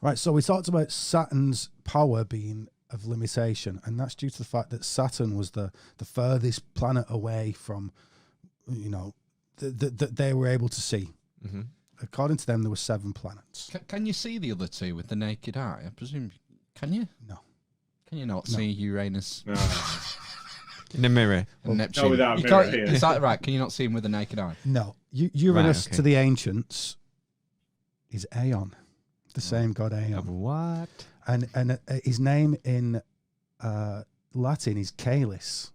Right, so we talked about Saturn's power being of limitation, and that's due to the fact that Saturn was the furthest planet away from, that they were able to see. Mm-hmm. According to them, there were 7 planets. Can you see the other 2 with the naked eye? I presume. Can you? No. Can you not see Uranus? No. In a mirror. And Neptune. Not without a You mirror can't- here. Is that right? Can you not see him with the naked eye? No. Uranus Right, okay. to the ancients is Aeon, the same god Aeon. What? And his name in Latin is Caelus.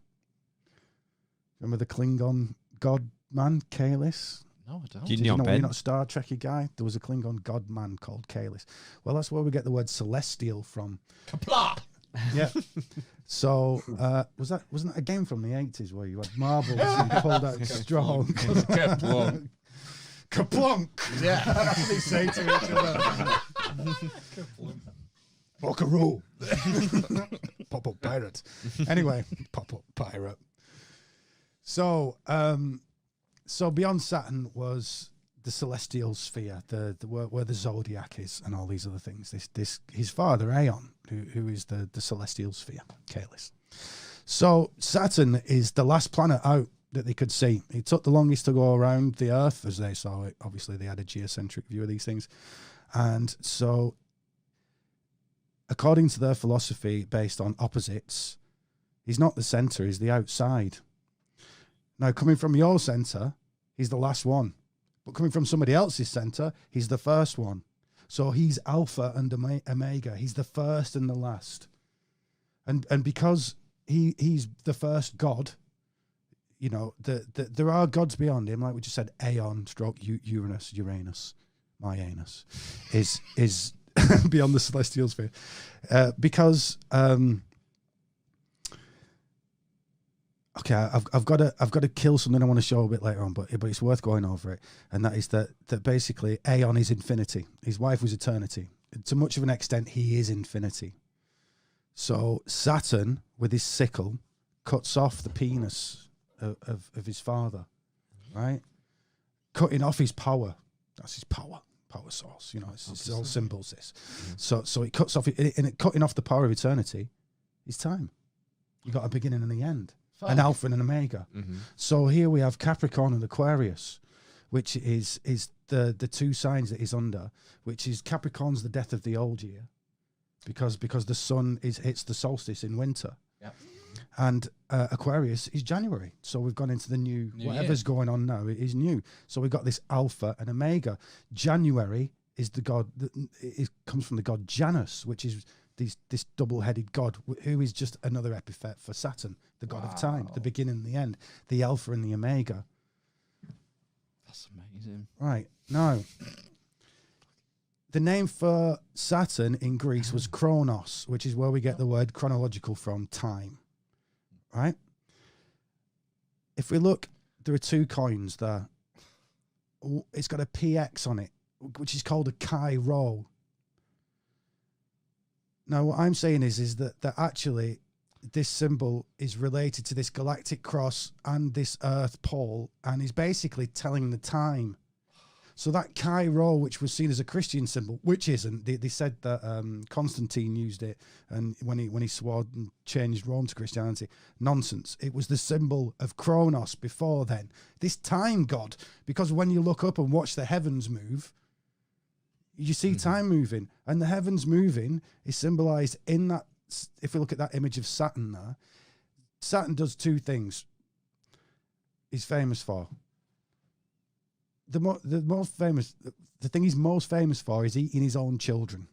Remember the Klingon god man, Caelus? No, I don't. Did you know, you're not a Star Trekky guy? There was a Klingon god man called Caelus. Well, that's where we get the word celestial from. Kapla! Yeah. So wasn't that a game from the 80s where you had marbles and you pulled out strong? Kaplunk. Kaplunk! Yeah. That's what they say to each other. Buckaroo. Pop-up pirate. Anyway, pop-up pirate. So, so beyond Saturn was the celestial sphere, where the zodiac is, and all these other things. His father Aeon, who is the celestial sphere, Caelus. So Saturn is the last planet out that they could see. It took the longest to go around the Earth as they saw it. Obviously, they had a geocentric view of these things, and so according to their philosophy, based on opposites, he's not the center; he's the outside. Now, coming from your center, he's the last one. But coming from somebody else's center, he's the first one. So he's Alpha and Omega. He's the first and the last. And because he's the first God, there are gods beyond him, like we just said, Aeon, Uranus, my anus, is beyond the celestial sphere. Because okay, I've got to kill something I want to show a bit later on, but it's worth going over it. And that is that basically Aeon is infinity. His wife was eternity. To much of an extent, he is infinity. So Saturn, with his sickle, cuts off the penis of his father, right? Cutting off his power. That's his power source. It's all symbols. This. Mm-hmm. So it cuts off it, and cutting off the power of eternity is time. You got a beginning and the end. An Alpha and an Omega. Mm-hmm. So here we have Capricorn and Aquarius, which is the 2 signs that he's under, which is Capricorn's the death of the old year, because the sun hits the solstice in winter. Yep. And Aquarius is January. So we've gone into the new whatever's year. Going on now. It is new. So we've got this Alpha and Omega. January is the god, it comes from the god Janus, which is this double-headed god, who is just another epithet for Saturn, the god of time, the beginning and the end, the Alpha and the Omega. That's amazing. Right. Now, the name for Saturn in Greece was Kronos, which is where we get the word chronological from, time. Right? If we look, there are 2 coins there. It's got a PX on it, which is called a Chi Rho. Now, what I'm saying is that actually this symbol is related to this galactic cross and this Earth pole, and is basically telling the time. So that Chi Rho, which was seen as a Christian symbol, which isn't, they said that Constantine used it, and when he swore and changed Rome to Christianity, nonsense. It was the symbol of Kronos before then, this time god, because when you look up and watch the heavens move, you see time moving, and the heavens moving is symbolized in that. If we look at that image of Saturn there, Saturn does 2 things he's famous for. The thing he's most famous for is eating his own children,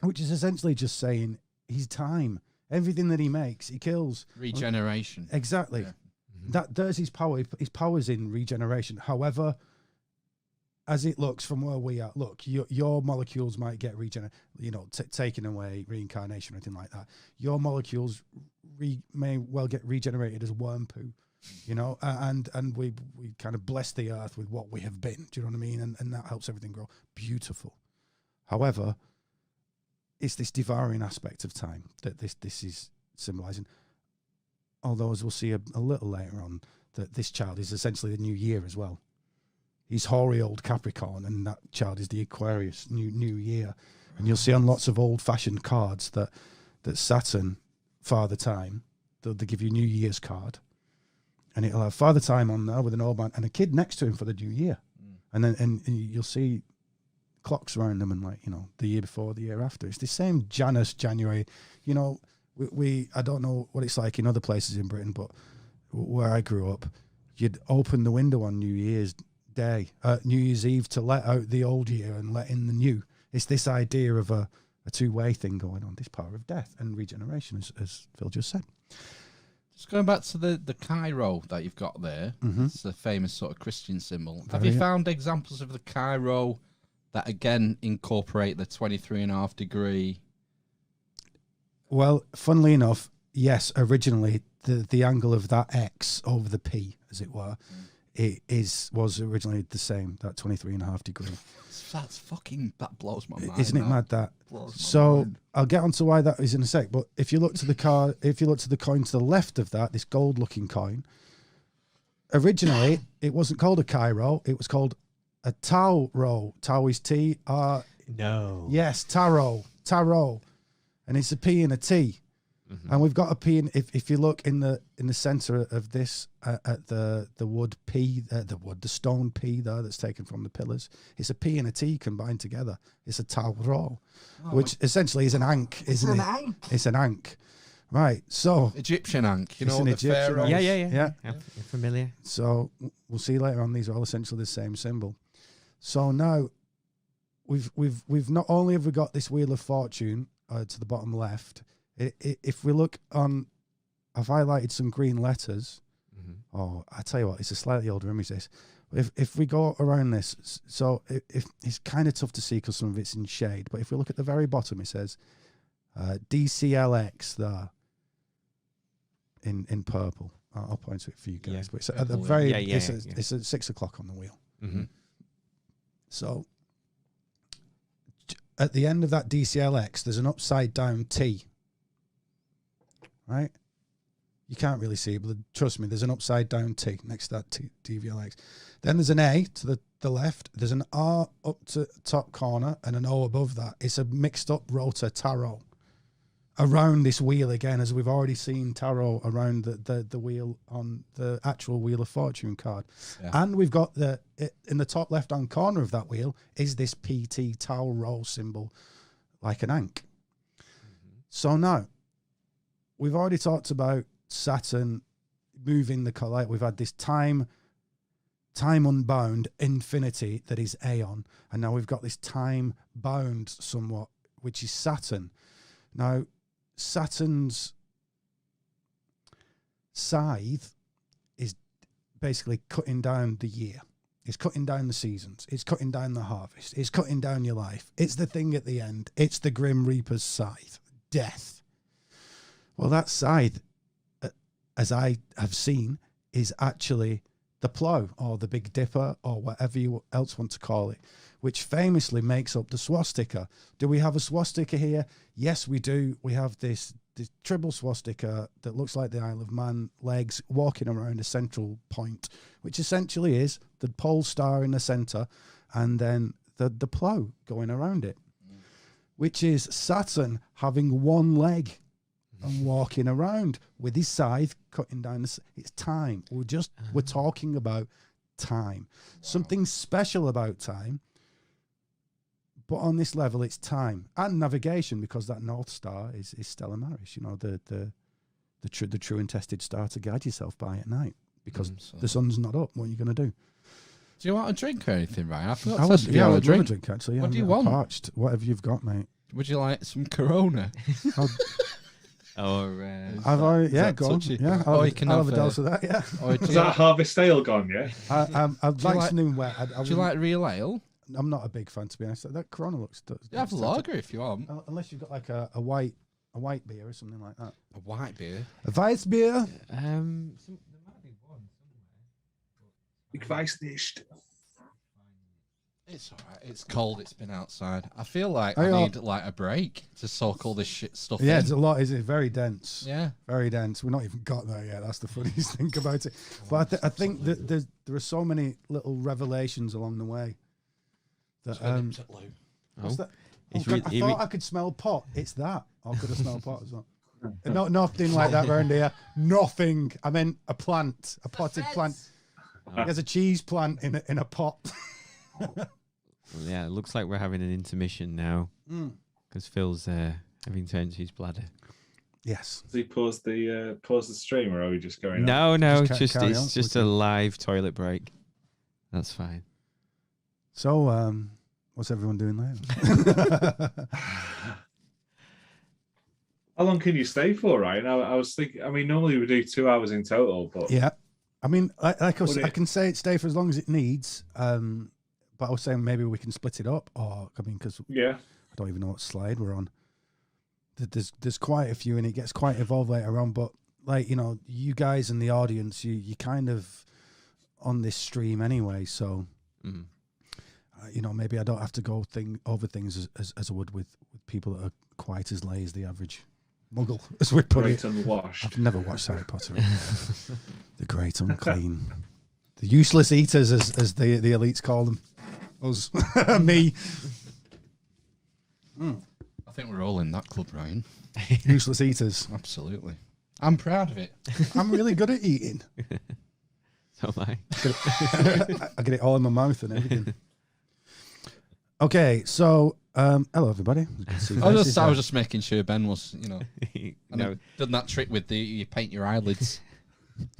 which is essentially just saying he's time. Everything that he makes, he kills. Regeneration. Exactly. Yeah. Mm-hmm. There's his power. His power's in regeneration. However, as it looks from where we are, look, your molecules might get taken away, reincarnation or anything like that. Your molecules may well get regenerated as worm poo, and we kind of bless the earth with what we have been. Do you know what I mean? And that helps everything grow. Beautiful. However, it's this devouring aspect of time that this is symbolizing. Although, as we'll see a little later on, that this child is essentially the new year as well. He's hoary old Capricorn, and that child is the Aquarius, new year. And you'll see on lots of old-fashioned cards that Saturn, Father Time, they'll give you New Year's card. And it'll have Father Time on there with an old man and a kid next to him for the new year. And you'll see clocks around them and the year before, the year after. It's the same Janus, January. We I don't know what it's like in other places in Britain, but where I grew up, you'd open the window on New Year's Day, New Year's Eve, to let out the old year and let in the new. It's this idea of a two-way thing going on, this power of death and regeneration, as Phil just said. Just going back to the Cairo that you've got there, it's a famous sort of Christian symbol. Have you found examples of the Cairo that again incorporate the 23.5 degree? Well, funnily enough, yes, originally the angle of that X over the P, as it were, was originally the same, that 23.5 degree. That blows my mind. Isn't it mad that? So I'll get onto why that is in a sec. But if you look to the coin to the left of that, this gold-looking coin, originally it wasn't called a Cairo. It was called a Taro. Tao is T-R. No. Yes, Taro, and it's a P and a T. And we've got a P in, if you look in the center of this at the wood P, the stone P there that's taken from the pillars, it's a P and a T combined together. It's a Taro, which essentially is an ankh, isn't it? It's an ankh. Right, so Egyptian ankh, it's an Egyptian ankh. Yeah. You're familiar. So we'll see later on, these are all essentially the same symbol. So now we've not only have we got this Wheel of Fortune to the bottom left. If we look on, I've highlighted some green letters. Oh, I tell you what, it's a slightly older image. This, if we go around this, so if it's kind of tough to see because some of it's in shade. But if we look at the very bottom, it says DCLX there in purple. I'll point to it for you guys. Yeah, but it's at the very, it's at 6 o'clock on the wheel. So at the end of that DCLX, there's an upside down T. Right? You can't really see it, but trust me, there's an upside down T next to that DVLX. Then there's an A to the left. There's an R up to top corner and an O above that. It's a mixed up rota Taro around this wheel again, as we've already seen Taro around the wheel on the actual Wheel of Fortune card. Yeah. And we've got in the top left hand corner of that wheel is this PT Taro symbol, like an ankh. So now, we've already talked about Saturn moving the color. We've had this time unbound infinity that is Aeon. And now we've got this time bound somewhat, which is Saturn. Now, Saturn's scythe is basically cutting down the year. It's cutting down the seasons. It's cutting down the harvest. It's cutting down your life. It's the thing at the end. It's the Grim Reaper's scythe. Death. Well, that scythe, as I have seen, is actually the plough or the Big Dipper or whatever you else want to call it, which famously makes up the swastika. Do we have a swastika here? Yes, we do. We have this triple swastika that looks like the Isle of Man, legs walking around a central point, which essentially is the pole star in the centre and then the plough going around it, which is Saturn having one leg and walking around with his scythe cutting down it's time. We're talking about time. Wow. Something special about time. But on this level, it's time and navigation, because that North Star is Stella Maris, the true and tested star to guide yourself by at night, because the sun's not up. What are you going to do? Do you want a drink or anything, Ryan? I forgot I would love a drink, actually. What do you want? Parched. Whatever you've got, mate. Would you like some Corona? I've already, go on. Yeah, I'll have a dose of that, yeah. Is that Harvest Ale gone, yeah? I'd like something wet. Do you like real ale? I'm not a big fan, to be honest. That Corona looks... You have a lager if you want. Unless you've got like a white beer or something like that. A white beer? A Weiss beer? There might be one somewhere. Ich weiß nicht. It's alright. It's cold. It's been outside. I feel like I need like a break to soak all this shit stuff in. Yeah, it's a lot. It's very dense. Yeah. Very dense. We've not even got there yet. That's the funniest thing about it. But I think that there are so many little revelations along the way. That, what's that? It's God, I thought I could smell pot. It's that. Oh, could I smell pot as well? No, nothing like that around here. Nothing. I meant a plant, a potted plant. There's a cheese plant in a pot. Yeah, it looks like we're having an intermission now because Phil's having to empty his bladder. Yes. Does he pause the stream, or are we just going? No, Just it's just a live toilet break. That's fine. So, what's everyone doing later? How long can you stay for, Ryan? I was thinking. I mean, normally we do 2 hours in total, but Yeah. I mean, like I can say it stay for as long as it needs. But I was saying maybe we can split it up, or I mean, because yeah, I don't even know what slide we're on. There's quite a few, and it gets quite evolved later on. But like you guys and the audience, you kind of on this stream anyway, so maybe I don't have to go over things as I would with people that are quite as lay as the average muggle, as we put great it. unwashed. I've never watched Harry Potter. The great unclean, the useless eaters, as the elites call them. Us, me. I think we're all in that club, Ryan. Useless eaters. Absolutely. I'm proud of it. I'm really good at eating. So am I. I get it all in my mouth and everything. Okay, so hello everybody. I was just making sure Ben was, done that trick with you paint your eyelids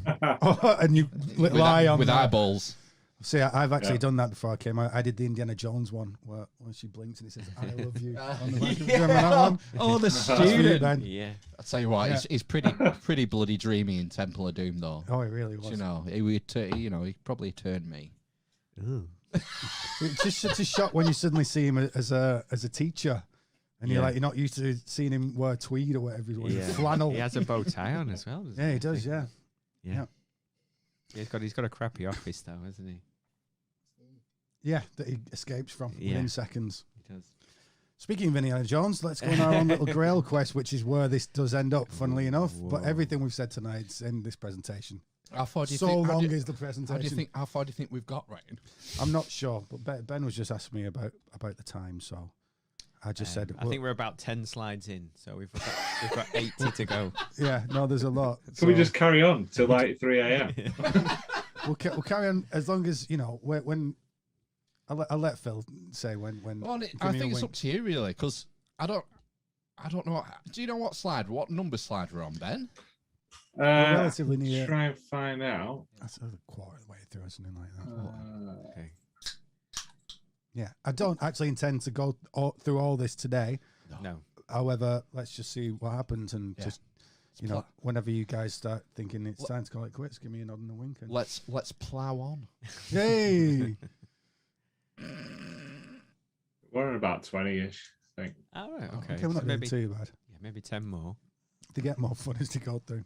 and you lie on with that. eyeballs. See, I've actually done that before I came out. I did the Indiana Jones one where when she blinks and it says "I love you" on the mic. Do you remember that one? Oh, the That's for you, student. Ben. Yeah. I'll tell you what, he's pretty bloody dreamy in Temple of Doom, though. Oh, it really was. He probably turned me. Ooh. It's just such a shock when you suddenly see him as a teacher, and you're not used to seeing him wear tweed or whatever he's wearing, flannel. He has a bow tie on as well. Doesn't Yeah, he does. Yeah. Yeah. He's got a crappy office though, hasn't he? Yeah, that he escapes from within seconds. He does. Speaking of Indiana Jones, let's go on our own little Grail quest, which is where this does end up, funnily enough. But everything we've said tonight's in this presentation. How far do you So think? long is the presentation. How far do you think we've got, Ryan? I'm not sure, but Ben was just asking me about the time, so I just said. I think we're about 10 slides in, so we've got 80 to go. Yeah, no, there's a lot. Can we just carry on till like 3 a.m.? We'll carry on as long as when. I'll let Phil say when. Well, I think it's up to you really, because I don't know. Do you know what number slide we're on, Ben? We're relatively near. Try and find out. That's a quarter of the way through or something like that. Okay. Yeah, I don't actually intend to go through all this today. No. However, let's just see what happens and just whenever you guys start thinking it's time to call it quits, give me a nod and a wink. And Let's plow on. Yay! We're on about 20-ish, I think. Oh, right, okay. Okay, we're not So doing maybe, too bad. yeah, maybe 10 more. To get more fun as to go through.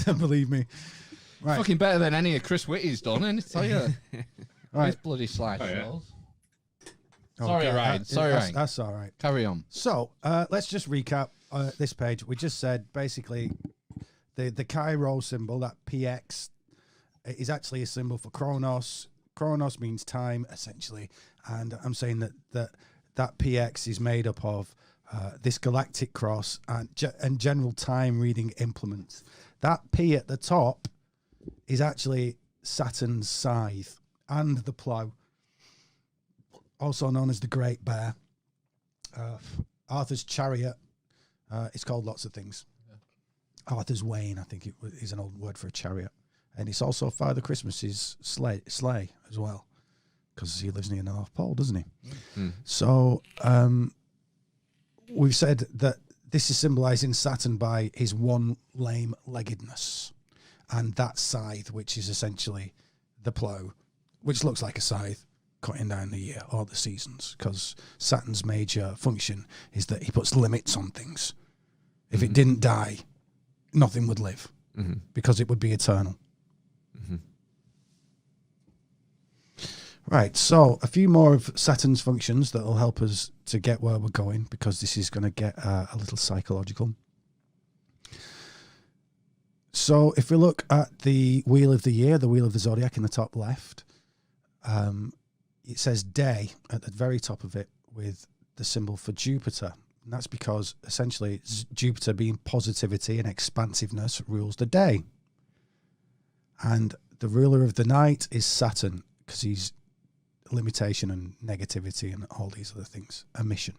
Believe me. Right. Fucking better than any of Chris Whitty's done, and I tell you, Right. his bloody slide Oh, yeah. shows. Oh, Sorry, okay, Ryan. Sorry, Ryan. That's all right. Carry on. So let's just recap this page. We just said basically the Cairo symbol, that PX, is actually a symbol for Chronos. Chronos means time, essentially. And I'm saying that PX is made up of this galactic cross and general time reading implements. That P at the top is actually Saturn's scythe and the plough, also known as the Great Bear. Arthur's chariot. It's called lots of things. Arthur's wain, I think is an old word for a chariot. And it's also Father Christmas's sleigh as well, because he lives near the North Pole, doesn't he? Mm. So we've said that this is symbolizing Saturn by his one lame-leggedness, and that scythe, which is essentially the plough, which looks like a scythe cutting down the year or the seasons, because Saturn's major function is that he puts limits on things. If it didn't die, nothing would live, because it would be eternal. Right, so a few more of Saturn's functions that will help us to get where we're going, because this is going to get a little psychological. So if we look at the Wheel of the Year, the Wheel of the Zodiac in the top left, it says day at the very top of it with the symbol for Jupiter. And that's because essentially Jupiter, being positivity and expansiveness, rules the day. And the ruler of the night is Saturn, because he's limitation and negativity and all these other things, emission.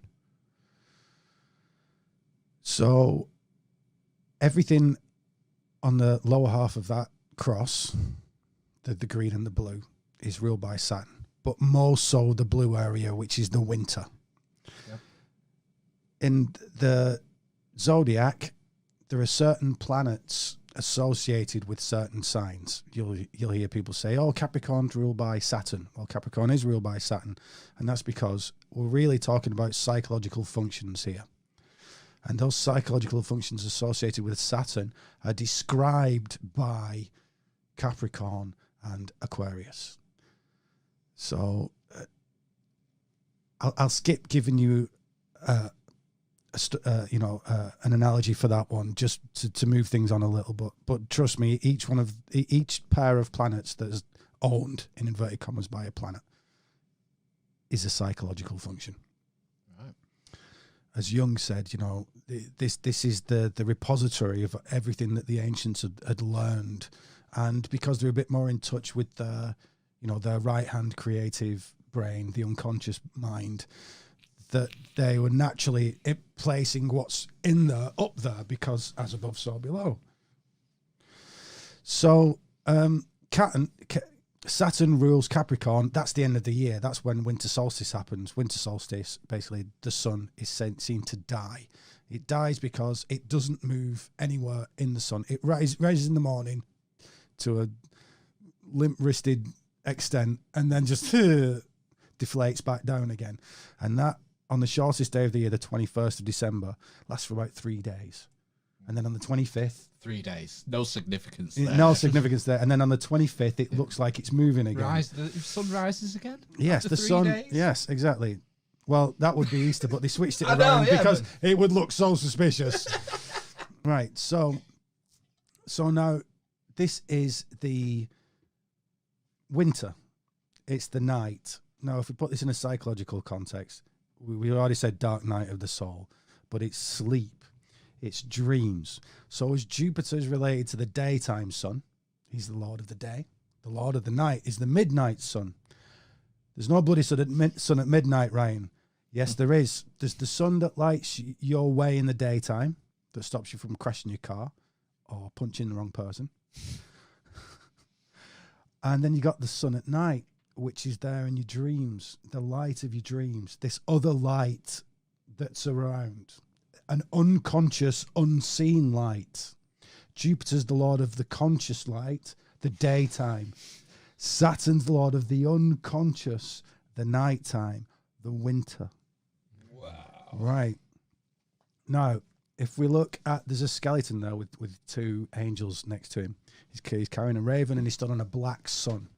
So everything on the lower half of that cross, the green and the blue, is ruled by Saturn, but more so the blue area, which is the winter. Yep. In the zodiac, there are certain planets associated with certain signs. You'll hear people say, "Oh, Capricorn's ruled by Saturn." Well, Capricorn is ruled by Saturn, and that's because we're really talking about psychological functions here. And those psychological functions associated with Saturn are described by Capricorn and Aquarius. So I'll skip giving you an analogy for that one, just to move things on a little bit. But trust me, each pair of planets that is owned in inverted commas by a planet is a psychological function. Right. As Jung said, this is the repository of everything that the ancients had learned, and because they're a bit more in touch with their right hand creative brain, the unconscious mind, that they were naturally placing what's in there up there, because as above, so below. So Saturn rules Capricorn. That's the end of the year. That's when winter solstice happens. Winter solstice, basically, the sun is seen to die. It dies because it doesn't move anywhere in the sun. It rises in the morning to a limp-wristed extent and then just deflates back down again. And that, on the shortest day of the year, the 21st of December, lasts for about 3 days. And then on the 25th... 3 days. No significance there. No significance there. And then on the 25th, it looks like it's moving again. The sun rises again? Yes, after the sun... days? Yes, exactly. Well, that would be Easter, but they switched it around because it would look so suspicious. Right, so now this is the winter. It's the night. Now, if we put this in a psychological context, we already said dark night of the soul, but it's sleep, it's dreams. So as Jupiter is related to the daytime sun, he's the lord of the day. The lord of the night is the midnight sun. There's no bloody sun at midnight, Ryan. Yes, there is. There's the sun that lights your way in the daytime, that stops you from crashing your car or punching the wrong person. And then you got the sun at night, which is there in your dreams, the light of your dreams, this other light that's around, an unconscious, unseen light. Jupiter's the lord of the conscious light, the daytime. Saturn's the lord of the unconscious, the nighttime, the winter. Wow. Right. Now, if we look at, there's a skeleton there with two angels next to him. He's carrying a raven and he's stood on a black sun.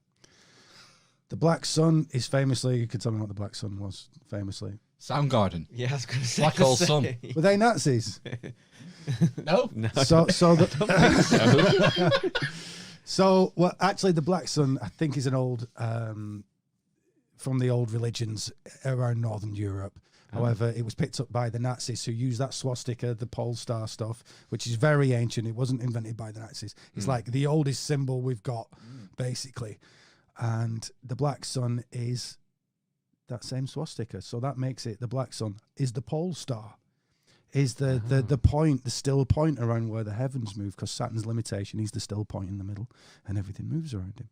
The black sun is famously, you could tell me what the black sun was, famously. Soundgarden. Yeah, I was going to say. Black Hole Sun. Were they Nazis? No. So well, actually, the black sun, I think, is an old, from the old religions around Northern Europe. However, it was picked up by the Nazis, who used that swastika, the pole star stuff, which is very ancient. It wasn't invented by the Nazis. It's like the oldest symbol we've got, basically. And the black sun is that same swastika. So that makes it, the black sun is the pole star, is the point, the still point around where the heavens move, because Saturn's limitation, he's the still point in the middle, and everything moves around him.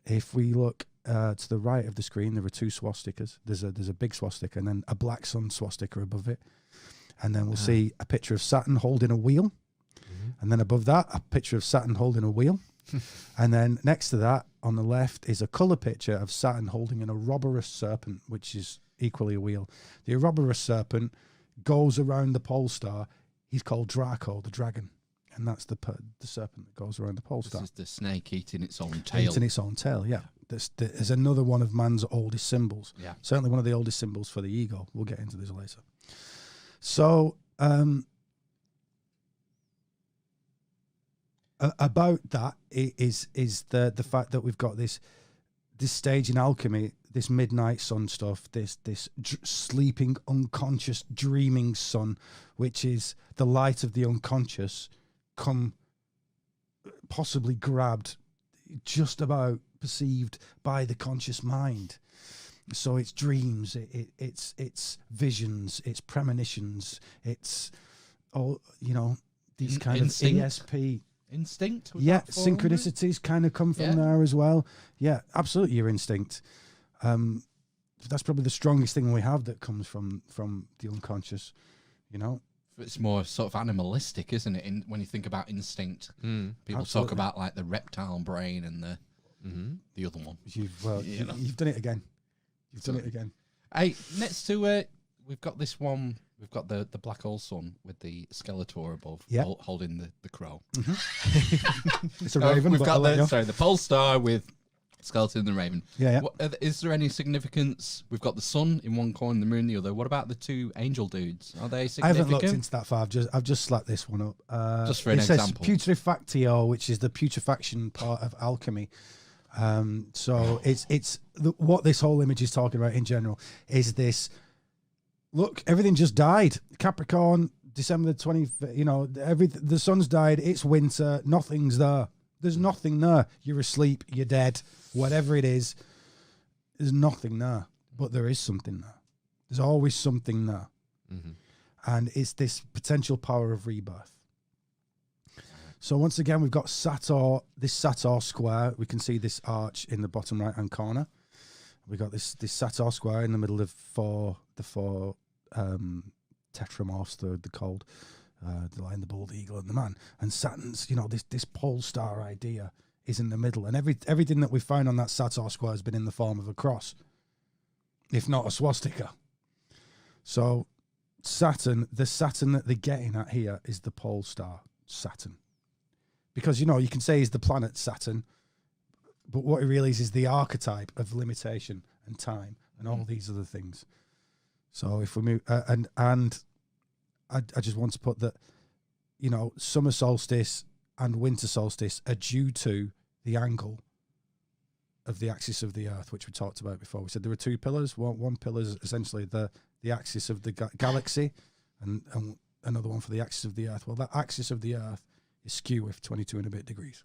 If we look to the right of the screen, there are two swastikas. There's a big swastika and then a black sun swastika above it. And then we'll see a picture of Saturn holding a wheel. And then above that, a picture of Saturn holding a wheel. And then next to that, on the left, is a colour picture of Saturn holding an Ouroboros serpent, which is equally a wheel. The Ouroboros serpent goes around the pole star. He's called Draco, the dragon. And that's the serpent that goes around the pole star. This is the snake eating its own tail. Eating its own tail, yeah. There's another one of man's oldest symbols. Yeah. Certainly one of the oldest symbols for the ego. We'll get into this later. So, about that is the fact that we've got this stage in alchemy this midnight sun stuff, this sleeping, unconscious, dreaming sun, which is the light of the unconscious, possibly grabbed, just about perceived by the conscious mind. So it's dreams, it's visions, it's premonitions, it's all, these kind Instinct? of ESP. Instinct? Would Yeah, that fall under it? synchronicities kind of come from there as well. Yeah, absolutely, your instinct. That's probably the strongest thing we have that comes from the unconscious, It's more sort of animalistic, isn't it? When you think about instinct, people Absolutely. talk about like the reptile brain and the other one. You've done it again. You've done it again. Hey, next to we've got this one. We've got the black hole sun with the Skeletor above, holding the crow. It's a raven. We've but got I'll let you know. the pole star with Skeleton and the raven. Yeah. Is there any significance? We've got the sun in one corner and the moon in the other. What about the two angel dudes? Are they I significant? haven't looked into that far. I've just slapped this one up. Just for an it says example. Putrefactio, which is the putrefaction part of alchemy. So it's what this whole image is talking about in general is this. Look, everything just died. Capricorn, December the 20th. The sun's died. It's winter. Nothing's there. There's nothing there. You're asleep. You're dead. Whatever it is, there's nothing there. But there is something there. There's always something there. And it's this potential power of rebirth. So once again, we've got this Sator square. We can see this arch in the bottom right-hand corner. We got this Sator square in the middle of the four tetramorphs, the cold, the lion, the bald eagle, and the man. And Saturn's, this pole star idea is in the middle, and everything that we found on that Sator square has been in the form of a cross, if not a swastika. So Saturn, the Saturn that they're getting at here is the pole star Saturn, because you can say he's the planet Saturn, but what he really is the archetype of limitation and time and all these other things. So if we move, and I just want to put that, summer solstice and winter solstice are due to the angle of the axis of the Earth, which we talked about before. We said there were two pillars. One pillar is essentially the axis of the galaxy, and another one for the axis of the Earth. Well, that axis of the Earth is skew with 22 and a bit degrees.